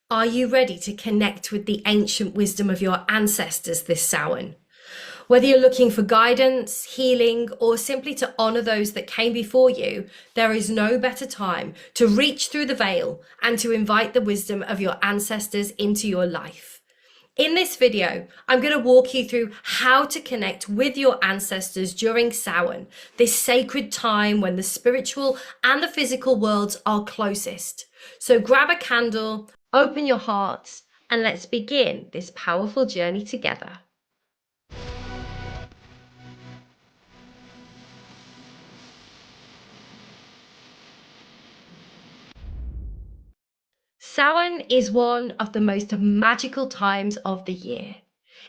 Are you ready to connect with the ancient wisdom of your ancestors this Samhain? Whether you're looking for guidance, healing, or simply to honor those that came before you, there is no better time to reach through the veil and to invite the wisdom of your ancestors into your life. In this video, I'm going to walk you through how to connect with your ancestors during Samhain, this sacred time when the spiritual and the physical worlds are closest. So grab a candle, open your hearts, and let's begin this powerful journey together. Samhain is one of the most magical times of the year.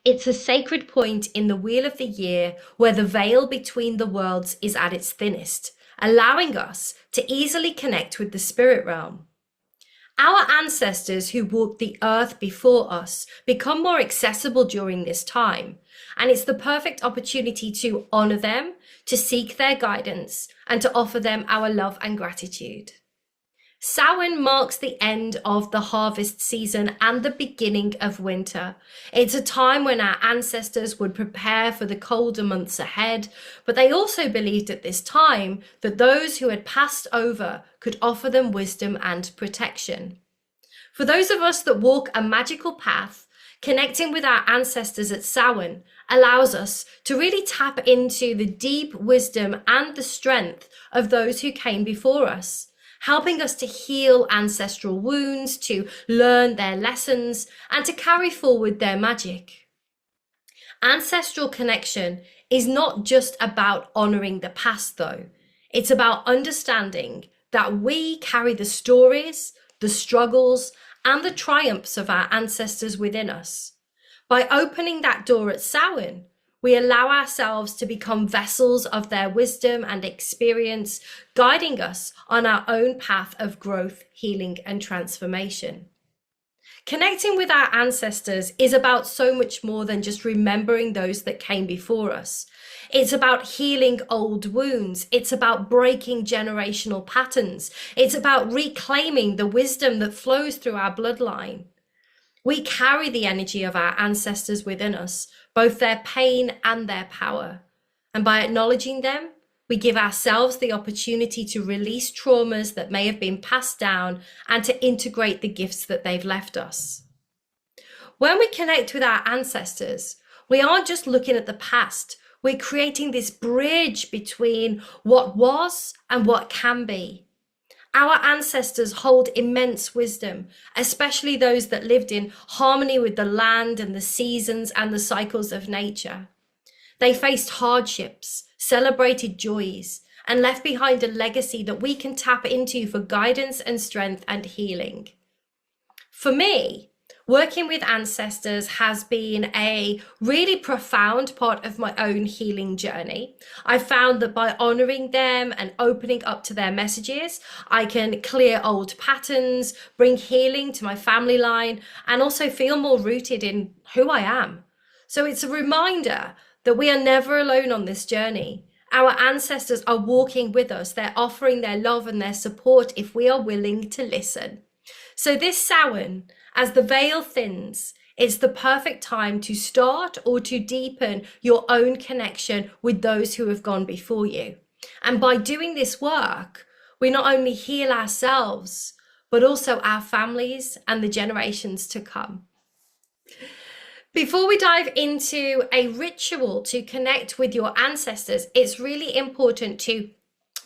It's a sacred point in the wheel of the year where the veil between the worlds is at its thinnest, allowing us to easily connect with the spirit realm. Our ancestors who walked the earth before us become more accessible during this time, and it's the perfect opportunity to honor them, to seek their guidance, and to offer them our love and gratitude. Samhain marks the end of the harvest season and the beginning of winter. It's a time when our ancestors would prepare for the colder months ahead, but they also believed at this time that those who had passed over could offer them wisdom and protection. For those of us that walk a magical path, connecting with our ancestors at Samhain allows us to really tap into the deep wisdom and the strength of those who came before us, helping us to heal ancestral wounds, to learn their lessons, and to carry forward their magic. Ancestral connection is not just about honoring the past, though. It's about understanding that we carry the stories, the struggles, and the triumphs of our ancestors within us. By opening that door at Samhain, we allow ourselves to become vessels of their wisdom and experience, guiding us on our own path of growth, healing, and transformation. Connecting with our ancestors is about so much more than just remembering those that came before us. It's about healing old wounds. It's about breaking generational patterns. It's about reclaiming the wisdom that flows through our bloodline. We carry the energy of our ancestors within us, both their pain and their power. And by acknowledging them, we give ourselves the opportunity to release traumas that may have been passed down and to integrate the gifts that they've left us. When we connect with our ancestors, we aren't just looking at the past. We're creating this bridge between what was and what can be. Our ancestors hold immense wisdom, especially those that lived in harmony with the land and the seasons and the cycles of nature. They faced hardships, celebrated joys, and left behind a legacy that we can tap into for guidance and strength and healing. For me, working with ancestors has been a really profound part of my own healing journey. I found that by honoring them and opening up to their messages, I can clear old patterns, bring healing to my family line, and also feel more rooted in who I am. So it's a reminder that we are never alone on this journey. Our ancestors are walking with us. They're offering their love and their support if we are willing to listen. So this Samhain, as the veil thins, it's the perfect time to start or to deepen your own connection with those who have gone before you. And by doing this work, we not only heal ourselves, but also our families and the generations to come. Before we dive into a ritual to connect with your ancestors, it's really important to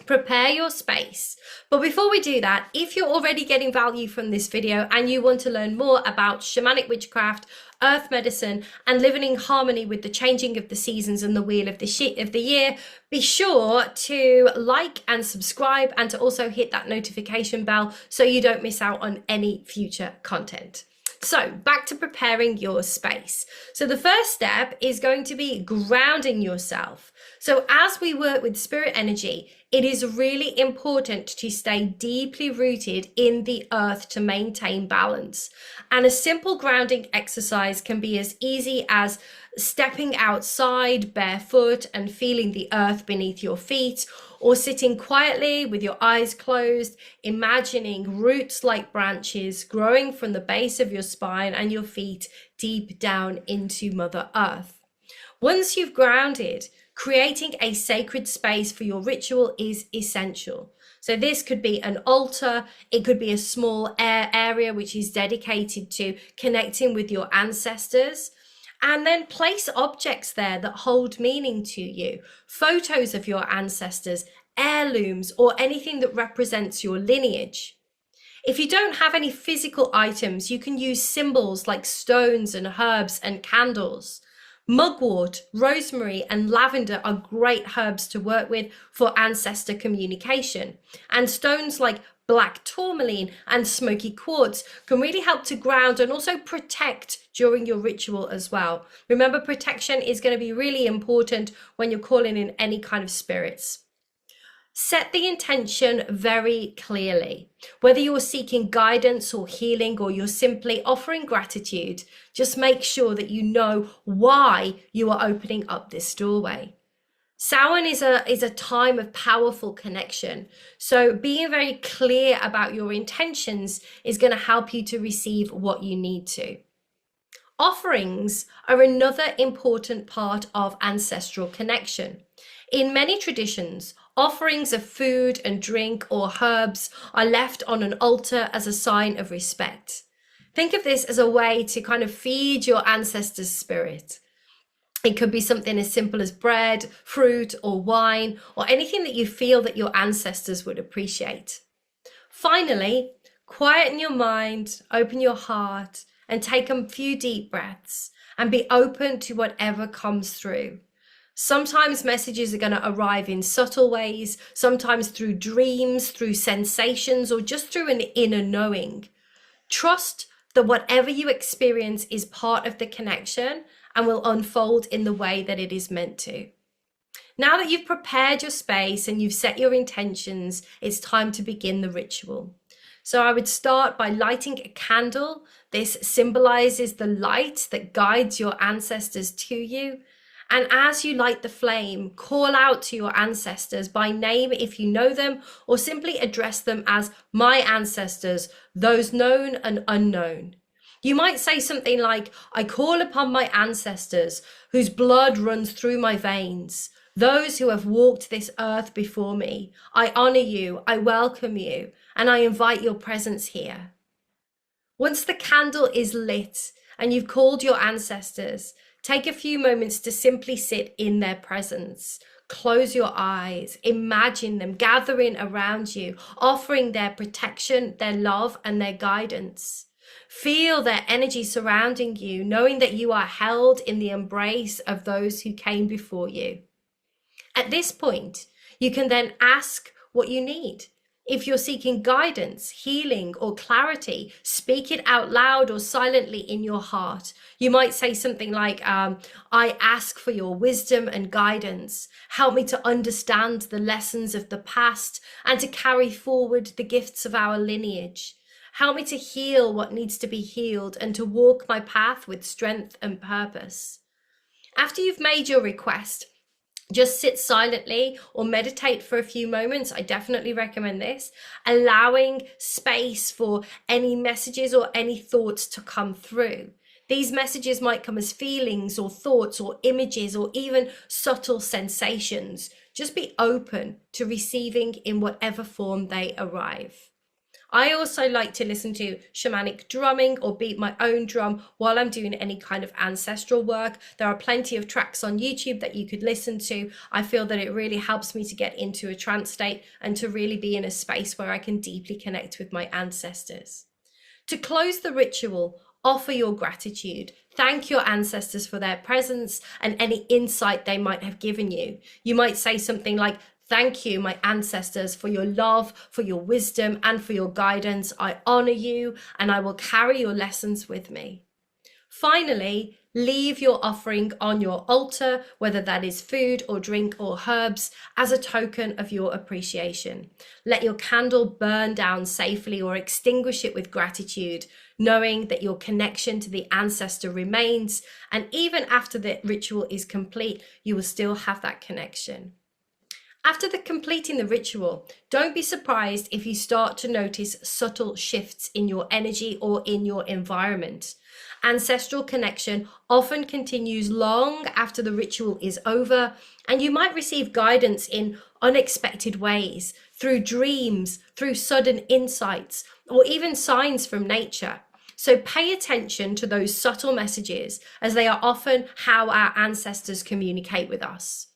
prepare your space. But before we do that, if you're already getting value from this video and you want to learn more about shamanic witchcraft, earth medicine, and living in harmony with the changing of the seasons and the wheel of the year, be sure to like and subscribe and to also hit that notification bell so you don't miss out on any future content. So back to preparing your space. So the first step is going to be grounding yourself. So as we work with spirit energy, it is really important to stay deeply rooted in the earth to maintain balance. And a simple grounding exercise can be as easy as stepping outside barefoot and feeling the earth beneath your feet, or sitting quietly with your eyes closed, imagining roots like branches growing from the base of your spine and your feet deep down into Mother Earth. Once you've grounded, creating a sacred space for your ritual is essential. So this could be an altar, it could be a small area which is dedicated to connecting with your ancestors. And then place objects there that hold meaning to you, photos of your ancestors, heirlooms, or anything that represents your lineage. If you don't have any physical items, you can use symbols like stones and herbs and candles. Mugwort, rosemary, and lavender are great herbs to work with for ancestor communication. And stones like black tourmaline and smoky quartz can really help to ground and also protect during your ritual as well. Remember, protection is going to be really important when you're calling in any kind of spirits. Set the intention very clearly. Whether you're seeking guidance or healing, or you're simply offering gratitude, just make sure that you know why you are opening up this doorway. Samhain is a time of powerful connection. So being very clear about your intentions is going to help you to receive what you need to. Offerings are another important part of ancestral connection. In many traditions, offerings of food and drink or herbs are left on an altar as a sign of respect. Think of this as a way to kind of feed your ancestors' spirit. It could be something as simple as bread, fruit, or wine, or anything that you feel that your ancestors would appreciate. Finally, quieten your mind, open your heart, and take a few deep breaths, and be open to whatever comes through. Sometimes messages are going to arrive in subtle ways, sometimes through dreams, through sensations, or just through an inner knowing. Trust that whatever you experience is part of the connection and will unfold in the way that it is meant to. Now that you've prepared your space and you've set your intentions, it's time to begin the ritual. So I would start by lighting a candle. This symbolizes the light that guides your ancestors to you. And as you light the flame, call out to your ancestors by name if you know them, or simply address them as my ancestors, those known and unknown. You might say something like, I call upon my ancestors whose blood runs through my veins, those who have walked this earth before me. I honor you, I welcome you, and I invite your presence here. Once the candle is lit and you've called your ancestors, take a few moments to simply sit in their presence. Close your eyes, imagine them gathering around you, offering their protection, their love, and their guidance. Feel their energy surrounding you, knowing that you are held in the embrace of those who came before you. At this point, you can then ask what you need. If you're seeking guidance, healing, or clarity, speak it out loud or silently in your heart. You might say something like, I ask for your wisdom and guidance. Help me to understand the lessons of the past and to carry forward the gifts of our lineage. Help me to heal what needs to be healed and to walk my path with strength and purpose. After you've made your request, just sit silently or meditate for a few moments. I definitely recommend this, allowing space for any messages or any thoughts to come through. These messages might come as feelings or thoughts or images or even subtle sensations. Just be open to receiving in whatever form they arrive. I also like to listen to shamanic drumming or beat my own drum while I'm doing any kind of ancestral work. There are plenty of tracks on YouTube that you could listen to. I feel that it really helps me to get into a trance state and to really be in a space where I can deeply connect with my ancestors. To close the ritual, offer your gratitude. Thank your ancestors for their presence and any insight they might have given you. You might say something like, thank you, my ancestors, for your love, for your wisdom, and for your guidance. I honor you, and I will carry your lessons with me. Finally, leave your offering on your altar, whether that is food or drink or herbs, as a token of your appreciation. Let your candle burn down safely or extinguish it with gratitude. knowing that your connection to the ancestor remains, and even after the ritual is complete, you will still have that connection. After completing the ritual, don't be surprised if you start to notice subtle shifts in your energy or in your environment. Ancestral connection often continues long after the ritual is over, and you might receive guidance in unexpected ways, through dreams, through sudden insights, or even signs from nature. So pay attention to those subtle messages, as they are often how our ancestors communicate with us.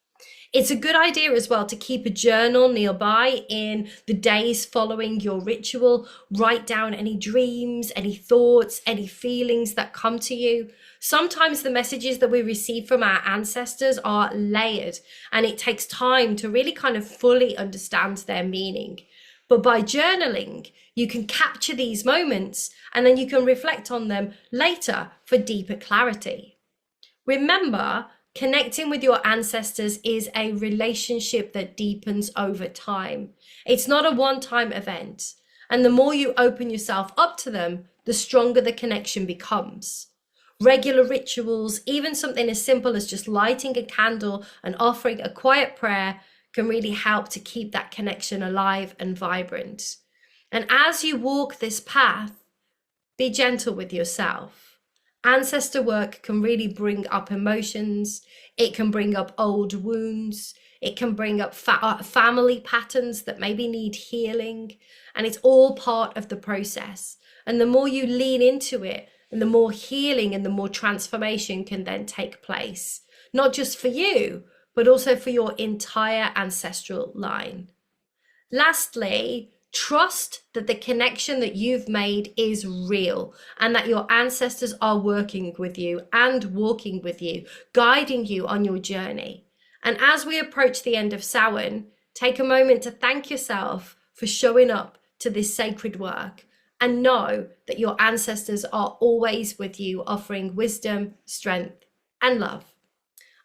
It's a good idea as well to keep a journal nearby in the days following your ritual. Write down any dreams, any thoughts, any feelings that come to you. Sometimes the messages that we receive from our ancestors are layered, and it takes time to really kind of fully understand their meaning. But by journaling, you can capture these moments, and then you can reflect on them later for deeper clarity. Remember, connecting with your ancestors is a relationship that deepens over time. It's not a one-time event. And the more you open yourself up to them, the stronger the connection becomes. Regular rituals, even something as simple as just lighting a candle and offering a quiet prayer, can really help to keep that connection alive and vibrant. And as you walk this path, be gentle with yourself. Ancestor work can really bring up emotions. It can bring up old wounds. It can bring up family patterns that maybe need healing. And it's all part of the process. And the more you lean into it, and the more healing and the more transformation can then take place, not just for you, but also for your entire ancestral line. Lastly, trust that the connection that you've made is real, and that your ancestors are working with you and walking with you, guiding you on your journey. And as we approach the end of Samhain, take a moment to thank yourself for showing up to this sacred work, and know that your ancestors are always with you, offering wisdom, strength, and love.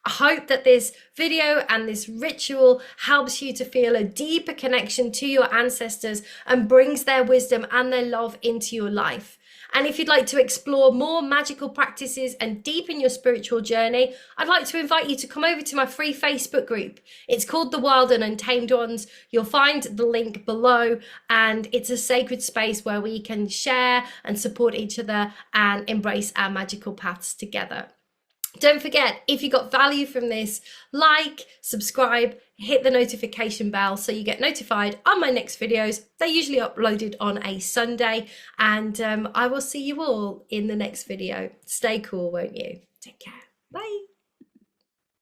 I hope that this video and this ritual helps you to feel a deeper connection to your ancestors and brings their wisdom and their love into your life. And if you'd like to explore more magical practices and deepen your spiritual journey, I'd like to invite you to come over to my free Facebook group. It's called The Wild and Untamed Ones. You'll find the link below, and it's a sacred space where we can share and support each other and embrace our magical paths together. Don't forget, if you got value from this, like, subscribe, hit the notification bell so you get notified on my next videos. They're usually uploaded on a Sunday, and I will see you all in the next video. Stay cool, won't you? Take care. Bye.